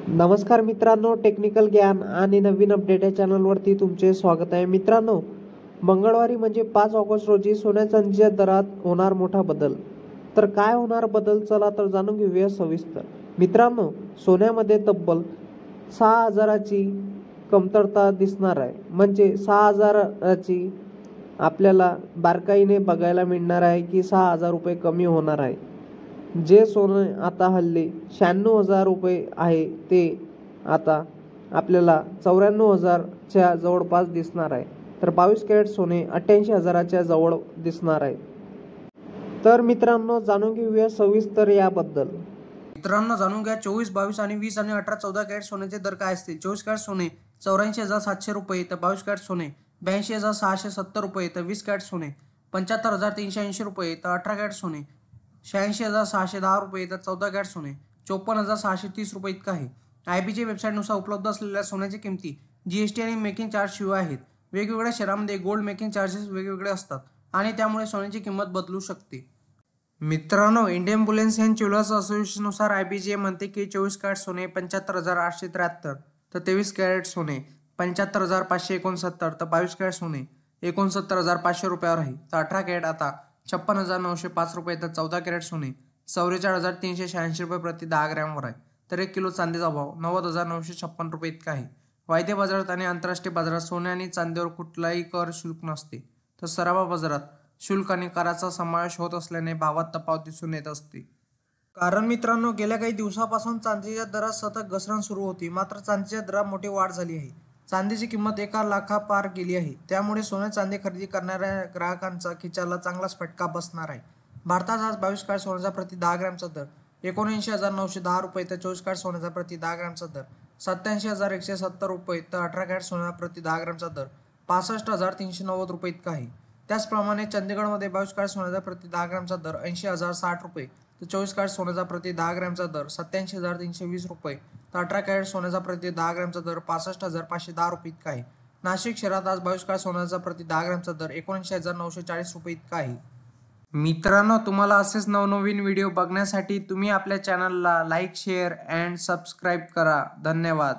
नमस्कार मित्रांनो, टेक्निकल ज्ञान आणि नवीन अपडेट या चॅनलवरती तुमचे स्वागत आहे. मित्रांनो, मंगळवारी म्हणजे 5 ऑगस्ट रोजी सोन्या चांदीच्या दरात होणार मोठा बदल. तर काय होणार बदल, चला तर जाणून घेऊया सविस्तर. मित्रांनो, सोन्यामध्ये तब्बल 6,000ची कमतरता दिसणार आहे. म्हणजे 6,000ची आपल्याला बारकाईने बघायला मिळणार आहे की 6,000 रुपये कमी होणार आहे. जे सोनं आता हल्ली 96,000 रुपये आहे ते आता आपल्याला 94,000च्या जवळपास दिसणार आहे. तर 22 कॅरेट सोने 88,000च्या जवळ दिसणार आहे. तर मित्रांनो, जाणून घेऊया सविस्तर याबद्दल. मित्रांनो, जाणून घ्या 24, 22 आणि 20 आणि 18, 14 कॅरेट सोन्याचे दर काय असतील. 24 कॅरेट सोने 84,700 रुपये तर 22 कॅरेट सोने 82,670 रुपये तर 20 कॅरेट सोने 75,380 रुपये तर 18 कॅरेट सोने 86,610 रुपये तर 14 कॅरेट सोने 54,630 रुपये इतका आहे. IBJ वेबसाईटनुसार उपलब्ध असलेल्या सोन्याच्या किमती GST आणि मेकिंग चार्ज शिवाय आहेत. वेगवेगळ्या शहरांमध्ये गोल्ड मेकिंग चार्जेस वेगवेगळे असतात आणि त्यामुळे सोन्याची किंमत बदलू शकते. मित्रांनो, इंडियन बुलियन अँड ज्वेलर्स असोसिएशननुसार IBJ म्हणते की 24 कॅरेट सोने 75,873 तर 23 कॅरेट सोने 75,569 तर 22 कॅरेट सोने 69,500 रुपयावर आहे. तर 18 कॅरेट आता 56,905 रुपये तर 14 कॅरेट सोने 44,386 रुपये प्रति 10 ग्रॅमवर आहे. तर 1 किलो चांदीचा भाव 90,956 रुपये इतका आहे. वायदे बाजारात आणि आंतरराष्ट्रीय बाजारात सोने आणि चांदीवर कुठलाही कर शुल्क नसते. तर सराफा बाजारात शुल्क आणि कराचा समावेश होत असल्याने भावात तफावत दिसून येत असते. कारण मित्रांनो, गेल्या काही दिवसापासून चांदीच्या दरात सतत घसरण सुरू होती. मात्र चांदीच्या दरात मोठी वाढ झाली आहे. चांदीची किंमत 1 लाखापार गेली आहे. त्यामुळे सोने चांदी खरेदी करणाऱ्या ग्राहकांचा खिशाला चांगलाच फटका बसणार आहे. भारतात आज 22 कॅरेट सोन्याचा प्रति 10 ग्रॅमचा दर 79,910 रुपये तर 24 कॅरेट सोन्याचा प्रति 10 ग्रॅमचा दर 87,170 रुपये तर 18 कॅरेट सोन्याचा प्रति 10 ग्रॅमचा दर 65,390 रुपये इतका आहे. त्याचप्रमाणे चंदीगडमध्ये 22 कॅरेट सोन्याचा प्रति 10 ग्रॅमचा दर 80,060 रुपये तर 24 कॅरेट सोन्याचा प्रति 10 ग्रॅमचा दर 87,320 रुपये तर 18 कॅरेट सोन्याचा प्रति 10 ग्रॅमचा दर 65,510 रुपये इतका आहे. नाशिक शहरात आज 22 कॅरेट सोन्याचा प्रति 10 ग्रॅमचा दर 79,940 रुपये इतका आहे. मित्रांनो, तुम्हाला असेच नवनवीन व्हिडिओ बघण्यासाठी तुम्ही आपल्या चॅनलला लाईक, शेअर अँड सबस्क्राईब करा. धन्यवाद.